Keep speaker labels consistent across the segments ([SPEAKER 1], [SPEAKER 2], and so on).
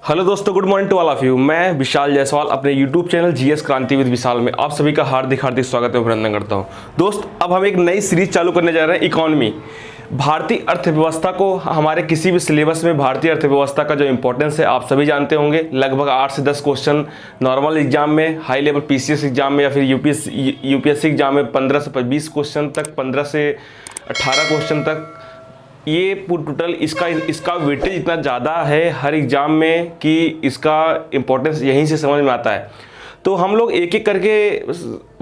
[SPEAKER 1] Hello दोस्तों, good morning to all of you. मैं विशाल जायसवाल अपने YouTube channel GS Kranti with Vishal में आप सभी का हार्दिक स्वागत है, अभिनंदन करता हूं। दोस्त, अब हम एक नई सीरीज चालू करने जा रहे हैं, इकोनॉमी। भारतीय अर्थव्यवस्था को हमारे किसी भी सिलेबस में भारतीय अर्थव्यवस्था का जो इंपॉर्टेंस है आप सभी जानते होंगे। लगभग 8 से 10 क्वेश्चन नॉर्मल एग्जाम में, हाई लेवल पीसीएस एग्जाम में या फिर यूपीएससी एग्जाम में 15 से 20 क्वेश्चन तक, 15 से 18 क्वेश्चन तक। ये टोटल इसका वेटेज इतना ज़्यादा है हर एग्ज़ाम में कि इसका इम्पोर्टेंस यहीं से समझ में आता है। तो हम लोग एक एक करके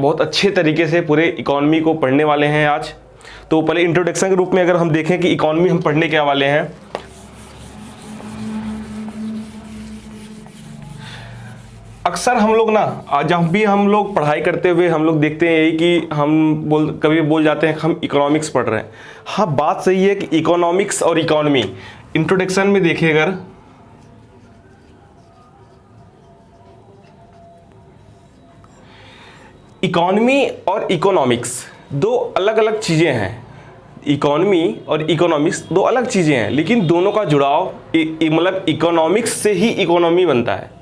[SPEAKER 1] बहुत अच्छे तरीके से पूरे इकोनॉमी को पढ़ने वाले हैं आज। तो पहले इंट्रोडक्शन के रूप में अगर हम देखें कि इकोनॉमी हम पढ़ने क्या वाले हैं, अक्सर हम लोग ना जब भी हम लोग पढ़ाई करते हुए हम लोग देखते हैं यही कि हम कभी बोल जाते हैं कि हम इकोनॉमिक्स पढ़ रहे हैं। हाँ, बात सही है कि इकोनॉमिक्स और इकोनॉमी, इंट्रोडक्शन में देखिए अगर इकोनॉमी और इकोनॉमिक्स दो अलग अलग चीज़ें हैं। इकोनॉमी और इकोनॉमिक्स दो अलग चीज़ें हैं, लेकिन दोनों का जुड़ाव मतलब इकोनॉमिक्स से ही इकोनॉमी बनता है।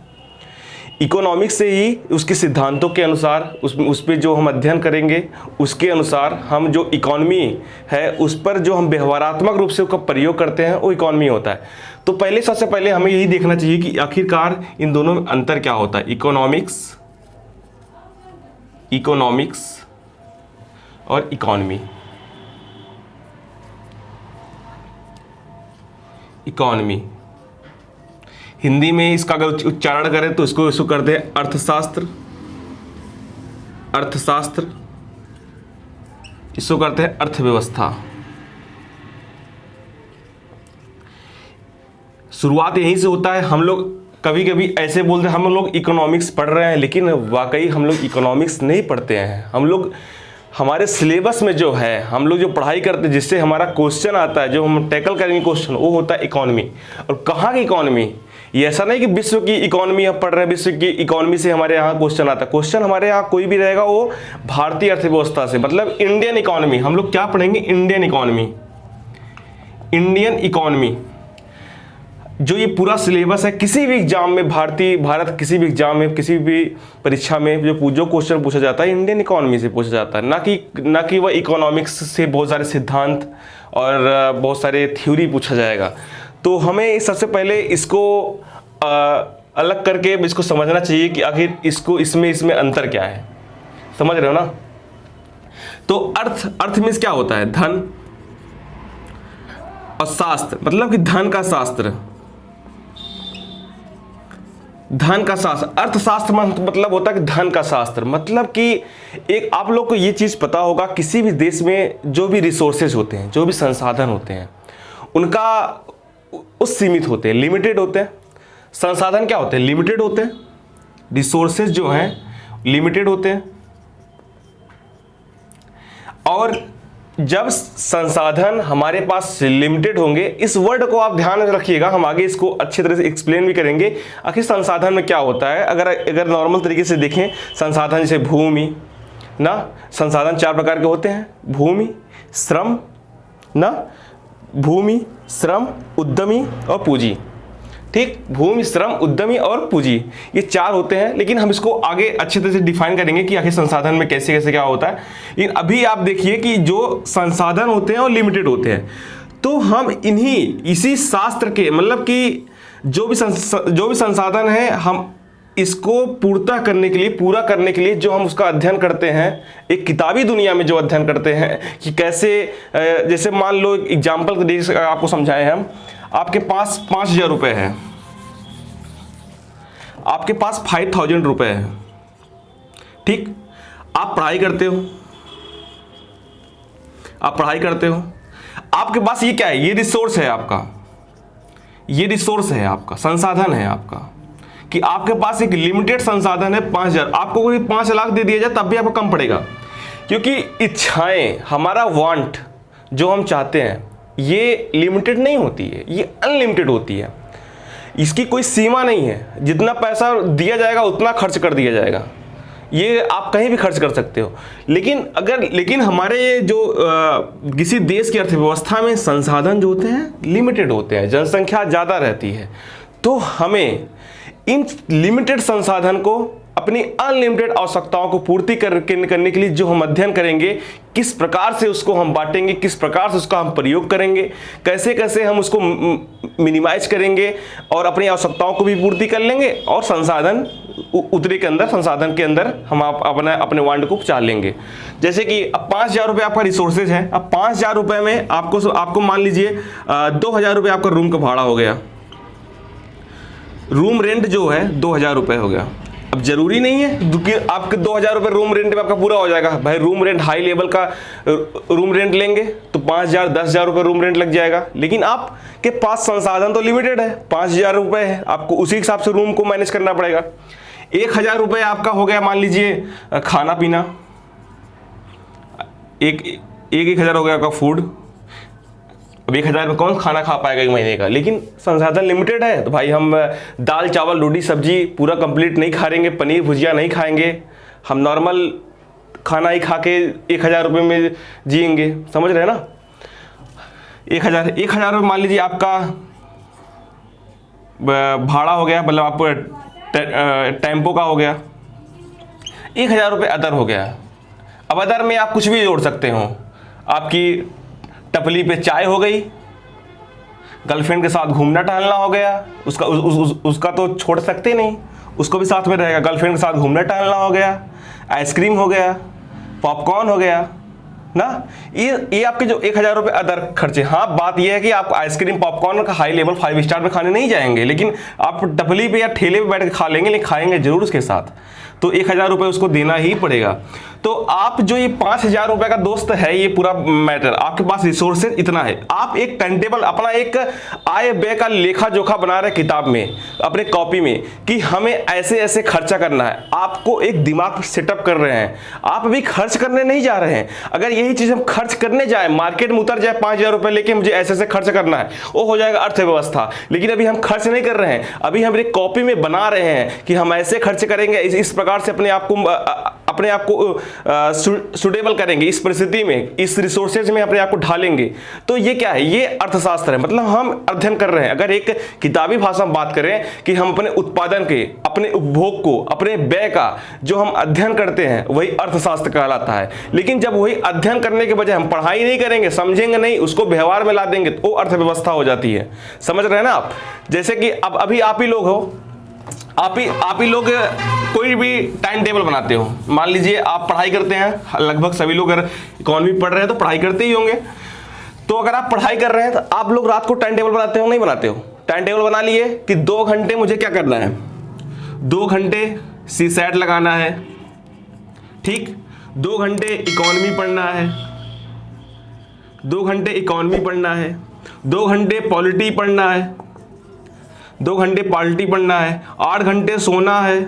[SPEAKER 1] इकोनॉमिक्स से ही उसके सिद्धांतों के अनुसार उस पर जो हम अध्ययन करेंगे उसके अनुसार हम जो इकोनॉमी है उस पर जो हम व्यवहारात्मक रूप से उसका प्रयोग करते हैं वो इकोनॉमी होता है। तो सबसे पहले हमें यही देखना चाहिए कि आखिरकार इन दोनों में अंतर क्या होता है, इकोनॉमिक्स और इकोनॉमी। इकोनॉमी हिंदी में इसका अगर उच्चारण करें तो इसको करते हैं अर्थशास्त्र, इसको करते हैं अर्थव्यवस्था। शुरुआत यहीं से होता है। हम लोग कभी कभी ऐसे बोलते हैं हम लोग इकोनॉमिक्स पढ़ रहे हैं, लेकिन वाकई हम लोग इकोनॉमिक्स नहीं पढ़ते हैं। हम लोग हमारे सिलेबस में जो है हम लोग जो पढ़ाई करते हैं जिससे हमारा क्वेश्चन आता है, जो हम टैकल करेंगे क्वेश्चन, वो होता है इकोनॉमी। और कहाँ की इकोनॉमी? ये ऐसा नहीं कि विश्व की इकोनॉमी हम पढ़ रहे हैं, विश्व की इकोनॉमी से हमारे यहाँ क्वेश्चन आता है। क्वेश्चन हमारे यहाँ कोई भी रहेगा वो भारतीय अर्थव्यवस्था से, मतलब इंडियन इकोनॉमी। हम लोग क्या पढ़ेंगे? Indian economy. जो ये पूरा सिलेबस है, किसी भी एग्जाम में भारत किसी भी एग्जाम में, किसी भी परीक्षा में जो क्वेश्चन पूछा जाता है इंडियन इकोनॉमी से पूछा जाता है, ना कि वह इकोनॉमिक्स से बहुत सारे सिद्धांत और बहुत सारे थ्योरी पूछा जाएगा। तो हमें सबसे पहले इसको अलग करके इसको समझना चाहिए कि आखिर इसमें अंतर क्या है। समझ रहे हो ना? तो अर्थ मीन्स क्या होता है? धन। और शास्त्र मतलब कि धन का शास्त्र। अर्थशास्त्र मतलब होता है कि धन का शास्त्र। मतलब कि एक आप लोग को ये चीज़ पता होगा, किसी भी देश में जो भी रिसोर्सेज होते हैं, जो भी संसाधन होते हैं, उनका उस सीमित होते हैं, लिमिटेड होते हैं। संसाधन क्या होते हैं? लिमिटेड होते हैं। रिसोर्सेज जो हैं लिमिटेड होते हैं। और जब संसाधन हमारे पास लिमिटेड होंगे, इस वर्ड को आप ध्यान में रखिएगा, हम आगे इसको अच्छी तरह से एक्सप्लेन भी करेंगे आखिर संसाधन में क्या होता है। अगर नॉर्मल तरीके से देखें, संसाधन जैसे भूमि ना, संसाधन 4 प्रकार के होते हैं: भूमि, श्रम ना, उद्यमी और पूंजी। ठीक, भूमि, श्रम, उद्यमी और पूंजी, ये 4 होते हैं। लेकिन हम इसको आगे अच्छे तरह से डिफाइन करेंगे कि आखिर संसाधन में कैसे कैसे क्या होता है। लेकिन अभी आप देखिए कि जो संसाधन होते हैं वो लिमिटेड होते हैं। तो हम इसी शास्त्र के, मतलब कि जो भी संसाधन है, हम इसको पूरा करने के लिए जो हम उसका अध्ययन करते हैं, एक किताबी दुनिया में जो अध्ययन करते हैं कि कैसे, जैसे मान लो एग्जाम्पल के आपको समझाए हम, आपके पास 5,000 रुपये है, आपके पास 5,000 रुपये है। ठीक, आप पढ़ाई करते हो, आपके पास ये क्या है? ये रिसोर्स है आपका, संसाधन है आपका, कि आपके पास एक लिमिटेड संसाधन है 5,000। आपको कोई 5 लाख दे दिया जाए तब भी आपको कम पड़ेगा, क्योंकि इच्छाएं, हमारा वांट जो हम चाहते हैं ये लिमिटेड नहीं होती है, ये अनलिमिटेड होती है। इसकी कोई सीमा नहीं है। जितना पैसा दिया जाएगा उतना खर्च कर दिया जाएगा। ये आप कहीं भी खर्च कर सकते हो। लेकिन हमारे जो किसी देश की अर्थव्यवस्था में संसाधन जो होते हैं लिमिटेड होते हैं, जनसंख्या ज़्यादा रहती है, तो हमें इन लिमिटेड संसाधन को अपनी अनलिमिटेड आवश्यकताओं को पूर्ति करने के लिए जो हम अध्ययन करेंगे, किस प्रकार से उसको हम बांटेंगे, किस प्रकार से उसका हम प्रयोग करेंगे, कैसे कैसे हम उसको मिनिमाइज करेंगे और अपनी आवश्यकताओं को भी पूर्ति कर लेंगे और संसाधन संसाधन के अंदर हम अपने वांड को पहुंचा लेंगे। जैसे कि अब 5,000 रुपये आपका रिसोर्सेज है। अब 5,000 रुपये में आपको मान लीजिए 2,000 रुपये आपका रूम का भाड़ा हो गया, रूम रेंट जो है 2,000 रुपये हो गया। अब जरूरी नहीं है कि आपके 2,000 रुपये रूम रेंट में आपका पूरा हो जाएगा। भाई रूम रेंट हाई लेवल का रूम रेंट लेंगे तो 5,000 10,000 रुपये रूम रेंट लग जाएगा, लेकिन आपके पास संसाधन तो लिमिटेड है, 5,000 रुपये है, आपको उसी हिसाब से रूम को मैनेज करना पड़ेगा। 1,000 रुपये आपका हो गया मान लीजिए खाना पीना, एक 1,000 हो गया आपका फूड। अब 1,000 में कौन खाना खा पाएगा एक महीने का, लेकिन संसाधन लिमिटेड है तो भाई हम दाल चावल रोटी सब्जी पूरा कंप्लीट नहीं खाएंगे, पनीर भुजिया नहीं खाएंगे, हम नॉर्मल खाना ही खा के 1,000 रुपये में जिएंगे। समझ रहे हैं ना? 1,000 रुपये मान लीजिए आपका भाड़ा हो गया, मतलब आपको टेम्पो का हो गया, 1,000 रुपये अदर हो गया। अब अदर में आप कुछ भी जोड़ सकते हो, आपकी टपली पे चाय हो गई, गर्लफ्रेंड के साथ घूमना टहलना हो गया, उसका तो छोड़ सकते नहीं, उसको भी साथ में रहेगा। गर्लफ्रेंड के साथ घूमना टहलना हो गया, आइसक्रीम हो गया, पॉपकॉर्न हो गया ना, ये आपके जो 1,000 रुपये अदर खर्चे। हाँ, बात ये है कि आप आइसक्रीम पॉपकॉर्न का हाई लेवल 5 स्टार में खाने नहीं जाएंगे, लेकिन आप टपली पे या ठेले पे बैठ के खा लेंगे, लेकिन खाएंगे जरूर उसके साथ, तो 1,000 रुपये उसको देना ही पड़ेगा। तो आप जो ये 5,000 रुपये का दोस्त है, ये पूरा मैटर, आपके पास रिसोर्सेज इतना है, आप एक टाइम टेबल अपना एक आय व्यय का लेखा जोखा बना रहे किताब में, अपने कॉपी में, कि हमें ऐसे ऐसे खर्चा करना है। आपको एक दिमाग सेटअप कर रहे हैं, आप अभी खर्च करने नहीं जा रहे हैं। अगर यही चीज हम खर्च करने जाए, मार्केट में उतर जाए 5,000 रुपये लेके मुझे ऐसे ऐसे खर्च करना है, वो हो जाएगा अर्थव्यवस्था। लेकिन अभी हम खर्च नहीं कर रहे हैं, अभी हम एक कॉपी में बना रहे हैं कि हम ऐसे खर्च करेंगे, इस प्रकार से अपने आप को सुटेबल करेंगे, इस परिस्थिति में, इस रिसोर्सेज में अपने आप को ढालेंगे। तो ये क्या है? ये अर्थशास्त्र है, मतलब हम अध्ययन कर रहे हैं। अगर एक किताबी भाषा में बात करें कि हम अपने उत्पादन के, अपने उपभोग को, अपने व्यय का जो हम अध्ययन करते हैं, वही अर्थशास्त्र कहलाता है। लेकिन जब वही अध्ययन करने के बजाय हम पढ़ाई नहीं करेंगे, समझेंगे नहीं, उसको व्यवहार में ला देंगे, तो वो अर्थव्यवस्था हो जाती है। समझ रहे हैं ना आप? जैसे कि अब अभी आप ही लोग हो, आप ही लोग कोई भी टाइम टेबल बनाते हो। मान लीजिए आप पढ़ाई करते हैं, लगभग सभी लोग अगर इकोनॉमी पढ़ रहे हैं तो पढ़ाई करते ही होंगे। तो अगर आप पढ़ाई कर रहे हैं तो आप लोग रात को टाइम टेबल बनाते हो, नहीं बनाते हो? टाइम टेबल बना लिए कि 2 घंटे मुझे क्या करना है, 2 घंटे सीसैट लगाना है, ठीक, 2 घंटे इकोनॉमी पढ़ना है, 2 घंटे इकोनॉमी पढ़ना है, 2 घंटे पॉलिटी पढ़ना है, 2 घंटे पॉलिटी पढ़ना है, 8 घंटे सोना है,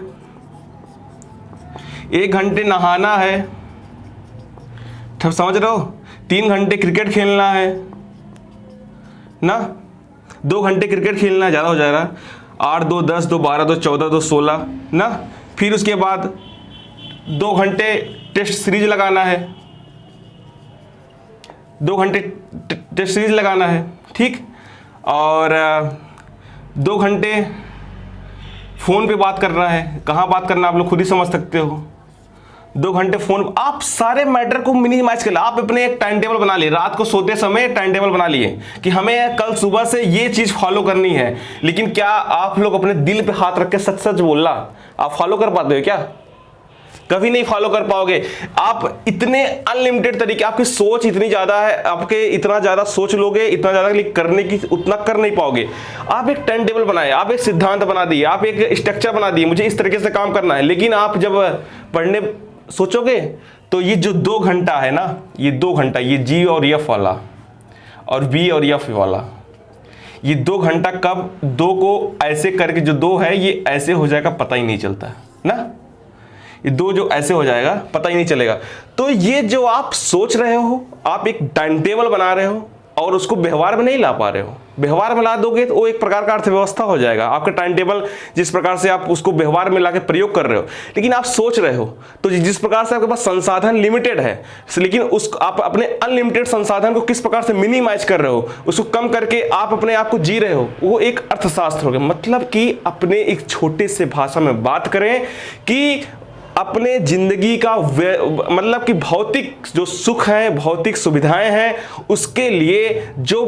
[SPEAKER 1] 1 घंटे नहाना है, समझ रहे हो? 3 घंटे क्रिकेट खेलना है ना, 2 घंटे क्रिकेट खेलना है, ज़्यादा हो जाएगा, 8 2 10 2 12 2 14 2 16 ना। फिर उसके बाद 2 घंटे टेस्ट सीरीज लगाना है, 2 घंटे टेस्ट सीरीज लगाना है, ठीक, और 2 घंटे फ़ोन पे बात करना है। कहाँ बात करना आप लोग खुद ही समझ सकते हो। 2 घंटे फ़ोन, आप सारे मैटर को मिनिमाइज कर, आप अपने एक टाइम टेबल बना लिए, रात को सोते समय टाइम टेबल बना लिए कि हमें कल सुबह से ये चीज़ फॉलो करनी है। लेकिन क्या आप लोग अपने दिल पे हाथ रख के सच सच बोलना आप फॉलो कर पाते हो क्या? कभी नहीं फॉलो कर पाओगे। आप इतने अनलिमिटेड तरीके, आपकी सोच इतनी ज़्यादा है, आपके इतना ज़्यादा सोच लोगे, इतना ज़्यादा करने की उतना कर नहीं पाओगे। आप एक टाइम टेबल बनाए, आप एक सिद्धांत बना दिए, आप एक स्ट्रक्चर बना दिए, मुझे इस तरीके से काम करना है। लेकिन आप जब पढ़ने सोचोगे तो ये जो 2 घंटा है ना, ये 2 घंटा, ये जी और एफ वाला और बी और एफ वाला, ये 2 घंटा कब 2 को ऐसे करके जो 2 है ये ऐसे हो जाएगा, पता ही नहीं चलता ना। ये 2 जो ऐसे हो जाएगा पता ही नहीं चलेगा। तो ये जो आप सोच रहे हो, आप एक टाइम टेबल बना रहे हो, और उसको व्यवहार में नहीं ला पा रहे हो। व्यवहार में ला दोगे तो वो एक प्रकार का अर्थव्यवस्था हो जाएगा। आपका टाइम टेबल जिस प्रकार से आप उसको व्यवहार में लाके प्रयोग कर रहे हो, लेकिन आप सोच रहे हो तो जिस प्रकार से आपके पास संसाधन लिमिटेड है, लेकिन उस आप अपने अनलिमिटेड संसाधन को किस प्रकार से मिनिमाइज कर रहे हो, उसको कम करके आप अपने आप को जी रहे हो, वो एक अर्थशास्त्र हो गया। मतलब कि अपने एक छोटे से भाषा में बात करें कि अपने जिंदगी का मतलब कि भौतिक जो सुख है, भौतिक सुविधाएं हैं, उसके लिए जो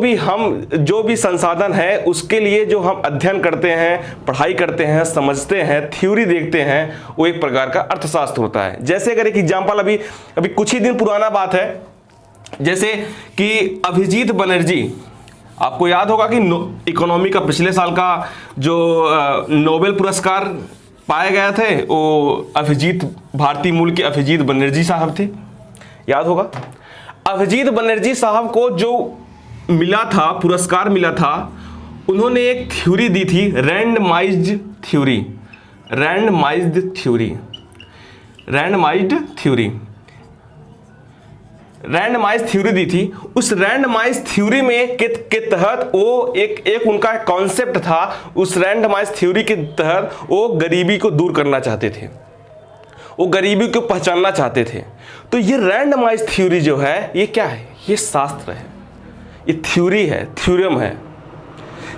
[SPEAKER 1] भी संसाधन है, उसके लिए जो हम अध्ययन करते हैं, पढ़ाई करते हैं, समझते हैं, थ्योरी देखते हैं, वो एक प्रकार का अर्थशास्त्र होता है। जैसे अगर एक एग्जांपल अभी कुछ ही दिन पुराना बात है, जैसे कि अभिजीत बनर्जी, आपको याद होगा कि इकोनॉमी का पिछले साल का जो नोबेल पुरस्कार पाए गए थे वो भारतीय मूल के अभिजीत बनर्जी साहब थे, याद होगा। अभिजीत बनर्जी साहब को जो मिला था, पुरस्कार मिला था, उन्होंने एक थ्योरी दी थी, रैंडमाइज्ड थ्योरी दी थी। उस रैंडमाइज थ्योरी में के तहत वो एक उनका कॉन्सेप्ट था। उस रैंडमाइज थ्योरी के तहत वो गरीबी को दूर करना चाहते थे, वो गरीबी को पहचानना चाहते थे। तो ये रैंडमाइज थ्योरी जो है, ये क्या है? ये शास्त्र है, ये थ्योरी है, थ्योरम है।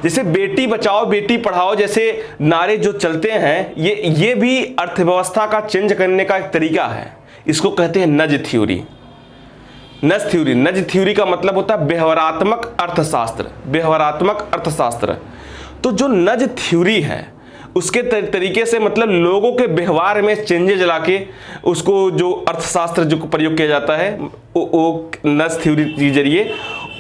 [SPEAKER 1] जैसे बेटी बचाओ बेटी पढ़ाओ जैसे नारे जो चलते हैं, ये भी अर्थव्यवस्था का चेंज करने का एक तरीका है। इसको कहते हैं नज थ्योरी। नज थ्योरी का मतलब होता है व्यवहारात्मक अर्थशास्त्र। तो जो नज थ्योरी है उसके तरीके से मतलब लोगों के व्यवहार में चेंजेज लाके उसको जो अर्थशास्त्र जो प्रयोग किया जाता है वो नज थ्योरी के जरिए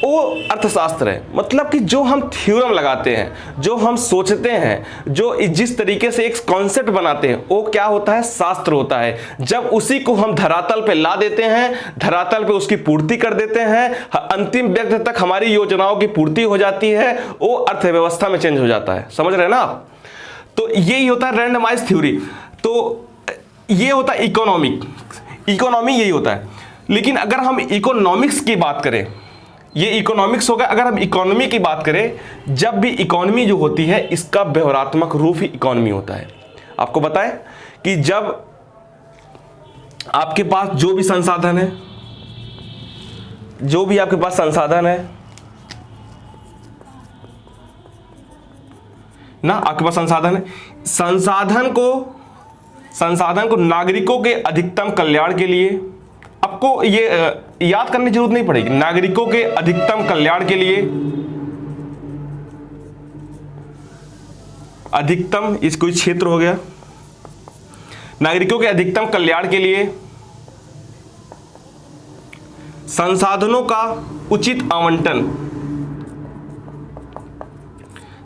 [SPEAKER 1] वो अर्थशास्त्र है। मतलब कि जो हम थ्योरम लगाते हैं, जो हम सोचते हैं, जो जिस तरीके से एक कॉन्सेप्ट बनाते हैं, वो क्या होता है? शास्त्र होता है। जब उसी को हम धरातल पे ला देते हैं, धरातल पे उसकी पूर्ति कर देते हैं, अंतिम व्यक्ति तक हमारी योजनाओं की पूर्ति हो जाती है, वो अर्थव्यवस्था में चेंज हो जाता है। समझ रहे हैं ना आप? तो यही होता है रैंडमाइज थ्योरी। तो ये होता है इकोनॉमी यही होता है। लेकिन अगर हम इकोनॉमिक्स की बात करें, ये इकोनॉमिक्स होगा। अगर हम इकोनॉमी की बात करें, जब भी इकोनॉमी जो होती है, इसका व्यवहारात्मक रूप ही इकोनॉमी होता है। आपको बताएं कि जब आपके पास जो भी संसाधन है, आपके पास संसाधन है ना, आपके पास संसाधन है, संसाधन को नागरिकों के अधिकतम कल्याण के लिए, आपको ये याद करने की जरूरत नहीं पड़ेगी, नागरिकों के अधिकतम कल्याण के लिए, अधिकतम इस कोई क्षेत्र हो गया, नागरिकों के अधिकतम कल्याण के लिए संसाधनों का उचित आवंटन,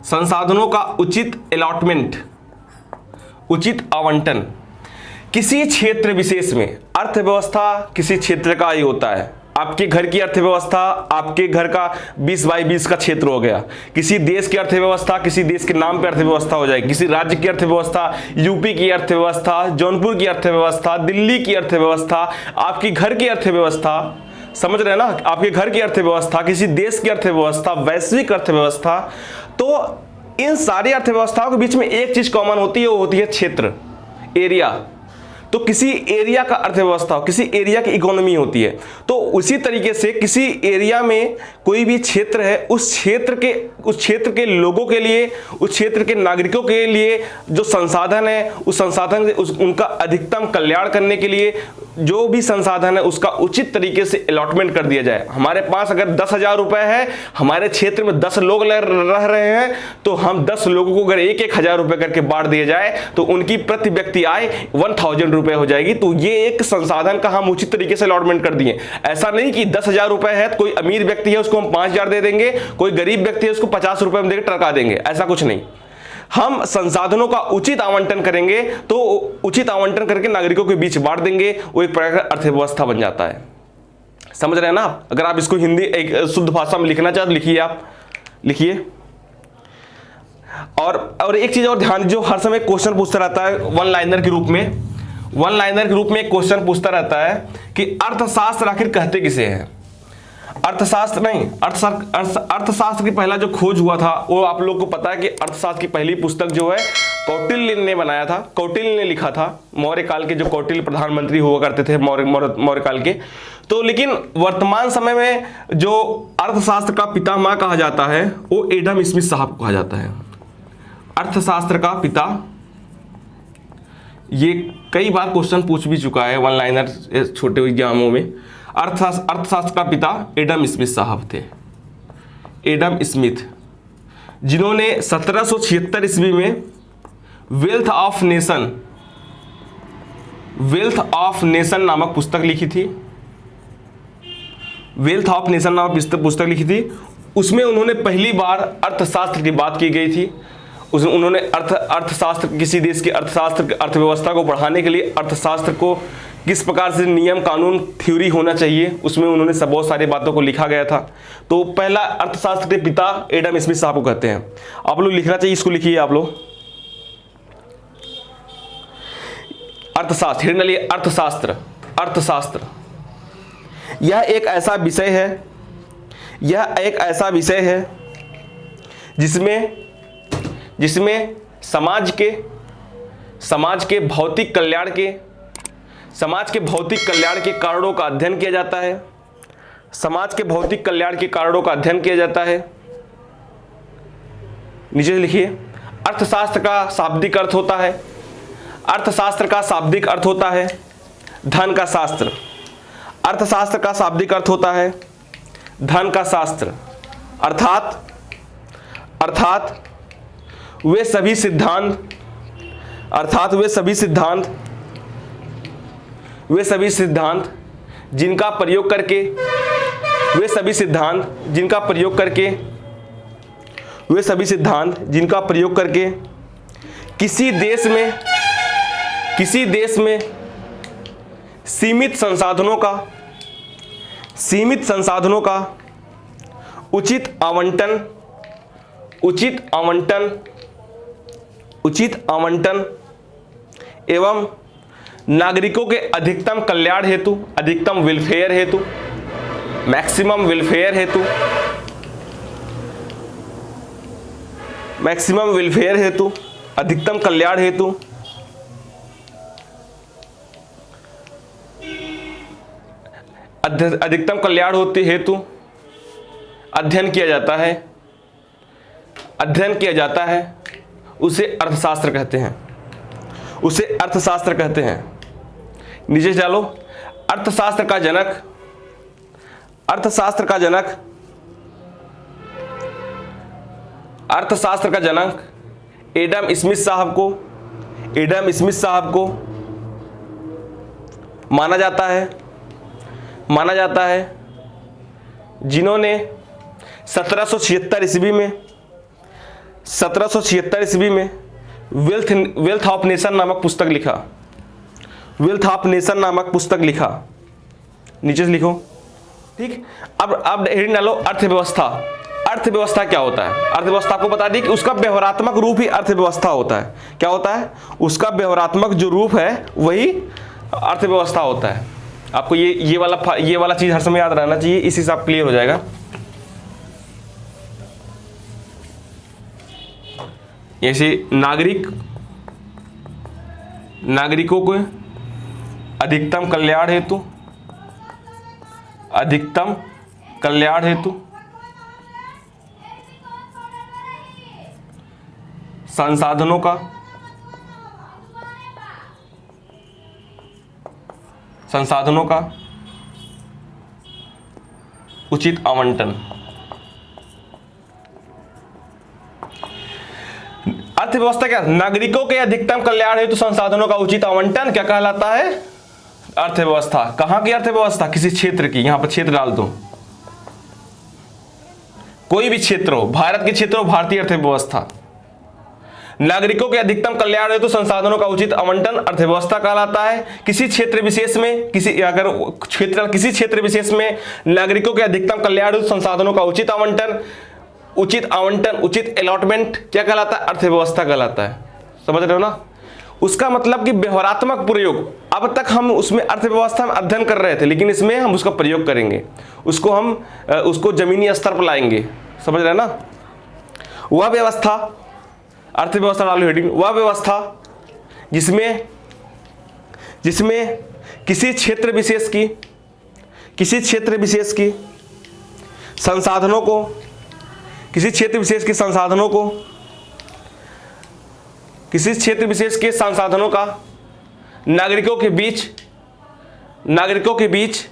[SPEAKER 1] संसाधनों का उचित अलॉटमेंट, उचित आवंटन। किसी क्षेत्र विशेष में अर्थव्यवस्था किसी क्षेत्र का ही होता है। आपके घर की अर्थव्यवस्था आपके घर का 20 बाई 20 का क्षेत्र हो गया। किसी देश की अर्थव्यवस्था किसी देश के नाम पे अर्थव्यवस्था हो जाएगी। किसी राज्य की अर्थव्यवस्था, यूपी की अर्थव्यवस्था, जौनपुर की अर्थव्यवस्था, दिल्ली की अर्थव्यवस्था, आपकी घर की अर्थव्यवस्था, समझ रहे हैं ना, आपके घर की अर्थव्यवस्था, किसी देश की अर्थव्यवस्था, वैश्विक अर्थव्यवस्था। तो इन सारी अर्थव्यवस्थाओं के बीच में एक चीज कॉमन होती है, वो होती है क्षेत्र, एरिया। तो किसी एरिया का अर्थव्यवस्था, किसी एरिया की इकोनॉमी होती है। तो उसी तरीके से किसी एरिया में कोई भी क्षेत्र है, उस क्षेत्र के लोगों के लिए, उस क्षेत्र के नागरिकों के लिए जो संसाधन है, उस संसाधन उनका अधिकतम कल्याण करने के लिए जो भी संसाधन है उसका उचित तरीके से अलॉटमेंट कर दिया जाए। हमारे पास अगर 10,000 रुपए है, हमारे क्षेत्र में 10 लोग रह रहे हैं, तो हम 10 लोगों को अगर 1,000 रुपए करके बांट दिया जाए तो उनकी प्रति व्यक्ति आय 1,000 रुपए हो जाएगी। तो ये एक संसाधन का हम उचित तरीके से अलॉटमेंट कर दिए। ऐसा नहीं कि 10,000 रुपए है तो कोई अमीर व्यक्ति है उसको हम 5,000 दे देंगे, कोई गरीब व्यक्ति है उसको 50 रुपए में देकर टरका देंगे, ऐसा कुछ नहीं। हम संसाधनों का उचित आवंटन करेंगे, तो उचित आवंटन करके नागरिकों के बीच बांट देंगे, वो एक प्रकार का अर्थव्यवस्था बन जाता है। समझ रहे हैं ना आप? अगर आप इसको हिंदी एक शुद्ध भाषा में लिखना चाहते लिखिए, आप लिखिए। और एक चीज और ध्यान, जो हर समय क्वेश्चन पूछता रहता है वन लाइनर के रूप में एक क्वेश्चन पूछता रहता है कि अर्थशास्त्र आखिर कहते किसे हैं। अर्थशास्त्र नहीं, अर्थशास्त्र की पहला जो खोज हुआ था वो आप लोग को पता है कि अर्थशास्त्र की पहली पुस्तक जो है कौटिल्य ने बनाया था, कौटिल्य ने लिखा था। मौर्य काल के जो कौटिल्य प्रधानमंत्री हुआ करते थे मौर्य काल के। तो लेकिन वर्तमान समय में जो अर्थशास्त्र का पितामह कहा जाता है वो एडम स्मिथ साहब को कहा जाता है। अर्थशास्त्र का पिता, ये कई बार क्वेश्चन पूछ भी चुका है वन लाइनर छोटे एग्जामों में। अर्थशास्त्र का पिता एडम स्मिथ साहब थे। एडम स्मिथ, जिन्होंने 1776 ईस्वी में वेल्थ ऑफ नेशन नामक पुस्तक लिखी थी। वेल्थ ऑफ नेशन नामक पुस्तक लिखी थी। उसमें उन्होंने पहली बार अर्थशास्त्र की बात की गई थी। उन्होंने अर्थशास्त्र, किसी देश के अर्थव्यवस्था को बढ़ाने के लिए अर्थशास्त्र को किस प्रकार से नियम कानून थ्योरी होना चाहिए, उसमें उन्होंने बहुत सारी बातों को लिखा गया था। तो पहला अर्थशास्त्र के पिता एडम स्मिथ साहब को कहते हैं। आप लोग लिखना चाहिए, इसको लिखिए आप लोग। अर्थशास्त्र, अर्थशास्त्र यह एक ऐसा विषय है जिसमें समाज के भौतिक कल्याण के कारणों का अध्ययन किया जाता है। समाज के भौतिक कल्याण के कारणों का अध्ययन किया जाता है। नीचे लिखिए, अर्थशास्त्र का शाब्दिक अर्थ होता है, अर्थशास्त्र का शाब्दिक अर्थ होता है धन का शास्त्र। अर्थशास्त्र का शाब्दिक अर्थ होता है धन का शास्त्र, अर्थात वे सभी सिद्धांत जिनका प्रयोग करके किसी देश में सीमित संसाधनों का उचित आवंटन एवं नागरिकों के अधिकतम कल्याण हेतु, अधिकतम वेलफेयर हेतु, मैक्सिमम वेलफेयर हेतु, अधिकतम कल्याण हेतु अध्ययन किया जाता है, उसे अर्थशास्त्र कहते हैं। नीचे चलो, अर्थशास्त्र का जनक एडम स्मिथ साहब को माना जाता है, जिन्होंने 1776 ईस्वी में वेल्थ ऑफ नेशन नामक पुस्तक लिखा। नीचे से लिखो, ठीक। अब हेडिंग डालो, अर्थव्यवस्था क्या होता है। अर्थव्यवस्था को बता दी कि उसका व्यवहारात्मक रूप ही अर्थव्यवस्था होता है। क्या होता है? उसका व्यवहारात्मक जो रूप है वही अर्थव्यवस्था होता है। आपको ये वाला चीज हर समय याद रहना चाहिए, इसी से आप क्लियर हो जाएगा। ऐसे नागरिकों को अधिकतम कल्याण हेतु संसाधनों का उचित आवंटन। अर्थव्यवस्था क्या? नागरिकों के अधिकतम कल्याण हेतु संसाधनों का उचित आवंटन क्या कहलाता है? अर्थव्यवस्था। कहां की अर्थव्यवस्था? किसी क्षेत्र की। यहां पर क्षेत्र डाल दो, कोई भी क्षेत्र हो, भारत के क्षेत्र हो, भारतीय अर्थव्यवस्था। नागरिकों के अधिकतम कल्याण हेतु संसाधनों का उचित आवंटन अर्थव्यवस्था कहलाता है। किसी क्षेत्र विशेष में किसी क्षेत्र विशेष में नागरिकों के अधिकतम कल्याण हेतु संसाधनों का उचित आवंटन, उचित अलॉटमेंट क्या कहलाता है? अर्थव्यवस्था कहलाता है। समझ रहे हो ना? उसका मतलब कि व्यवहारात्मक प्रयोग। अब तक हम उसमें अर्थव्यवस्था में अध्ययन कर रहे थे, लेकिन इसमें हम उसका प्रयोग करेंगे, उसको जमीनी स्तर पर लाएंगे। समझ रहे हैं ना? वह व्यवस्था, अर्थव्यवस्था डालो हेडिंग, वह व्यवस्था जिसमें किसी क्षेत्र विशेष की संसाधनों को, किसी क्षेत्र विशेष के संसाधनों का नागरिकों के बीच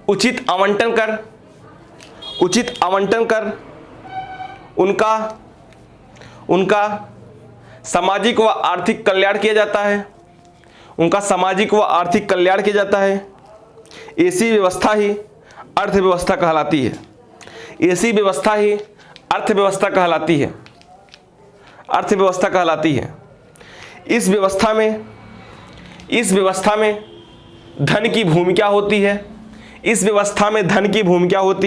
[SPEAKER 1] उचित आवंटन कर उनका सामाजिक व आर्थिक कल्याण किया जाता है। ऐसी व्यवस्था ही अर्थव्यवस्था कहलाती है। इस व्यवस्था में धन की भूमिका होती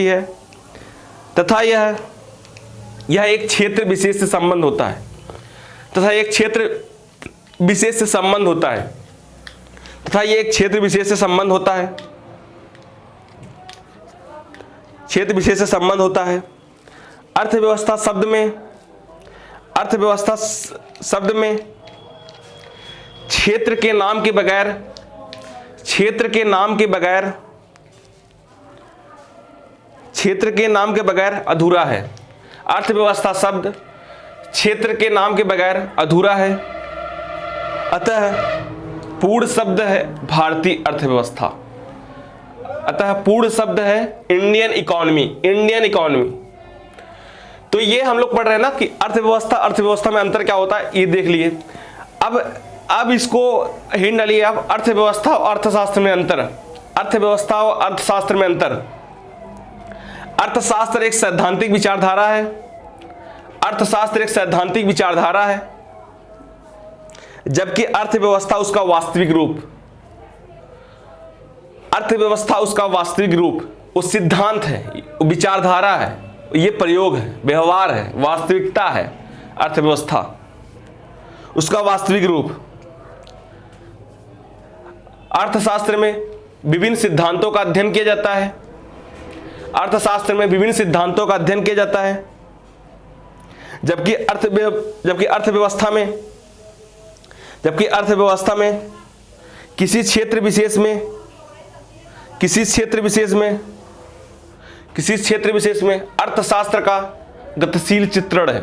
[SPEAKER 1] है, तथा यह एक क्षेत्र विशेष से संबंध होता है। अर्थव्यवस्था शब्द में क्षेत्र के नाम के बगैर अधूरा है। अर्थव्यवस्था शब्द क्षेत्र के नाम के बगैर अधूरा है। अतः पूर्ण शब्द है भारतीय अर्थव्यवस्था। Indian economy. तो ये हम लोग पढ़ रहे हैं ना कि अर्थव्यवस्था में अंतर क्या होता है, ये देख लिए। अब इसको हिंट डालिए आप, अर्थव्यवस्था और अर्थशास्त्र में अंतर। अर्थशास्त्र एक सैद्धांतिक विचारधारा है, जबकि अर्थव्यवस्था उसका वास्तविक रूप, वो सिद्धांत है, विचारधारा है, ये प्रयोग है, व्यवहार है, वास्तविकता है। अर्थव्यवस्था उसका वास्तविक रूप। अर्थशास्त्र में विभिन्न सिद्धांतों का अध्ययन किया जाता है, जबकि अर्थव्यवस्था में किसी क्षेत्र विशेष में अर्थशास्त्र का गतिशील चित्रण है।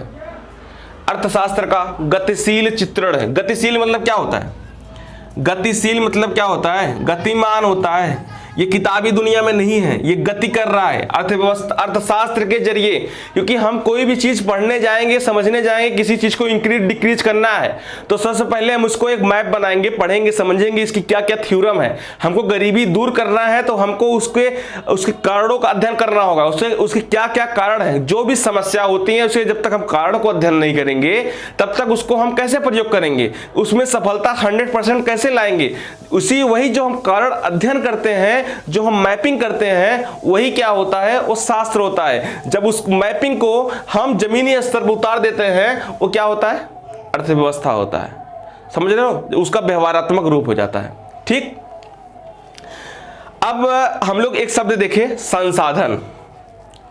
[SPEAKER 1] गतिशील मतलब क्या होता है? गतिमान होता है। ये किताबी दुनिया में नहीं है, ये गति कर रहा है अर्थशास्त्र के जरिए। क्योंकि हम कोई भी चीज पढ़ने जाएंगे, समझने जाएंगे, किसी चीज को इंक्रीज डिक्रीज करना है तो सबसे पहले हम उसको एक मैप बनाएंगे, पढ़ेंगे, समझेंगे इसकी क्या क्या थ्योरम है। हमको गरीबी दूर करना है तो हमको उसके कारणों का अध्ययन करना होगा, उसके क्या क्या कारण है। जो भी समस्या होती है उसे जब तक हम कारण को अध्ययन नहीं करेंगे तब तक उसको हम कैसे प्रयोग करेंगे, उसमें सफलता 100% कैसे लाएंगे। वही जो हम कारण अध्ययन करते हैं, जो हम मैपिंग करते हैं, वही क्या होता है? वो शास्त्र होता है। जब उस मैपिंग को हम जमीनी स्तर पर उतार देते हैं, वो क्या होता है? अर्थव्यवस्था होता है। समझ रहे हो? उसका व्यवहारात्मक रूप हो जाता है। ठीक, अब हम लोग एक शब्द देखें, संसाधन।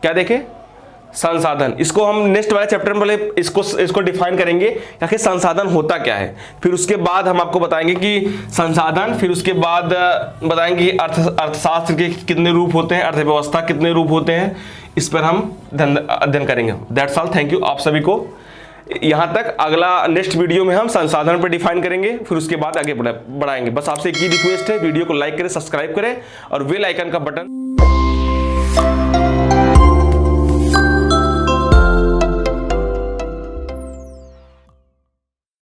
[SPEAKER 1] क्या देखें? संसाधन। इसको हम नेक्स्ट वाले चैप्टर में इसको डिफाइन करेंगे कि संसाधन होता क्या है। फिर उसके बाद हम आपको बताएंगे कि संसाधन, फिर उसके बाद बताएंगे कि अर्थशास्त्र के कितने रूप होते हैं, अर्थव्यवस्था कितने रूप होते हैं, इस पर हम अध्ययन करेंगे। दैट्स ऑल, थैंक यू आप सभी को। यहाँ तक अगला नेक्स्ट वीडियो में हम संसाधन पर डिफाइन करेंगे, फिर उसके बाद आगे बढ़ाएंगे। बस आपसे एक ही रिक्वेस्ट है, वीडियो को लाइक करें, सब्सक्राइब करें और बेल आइकन का बटन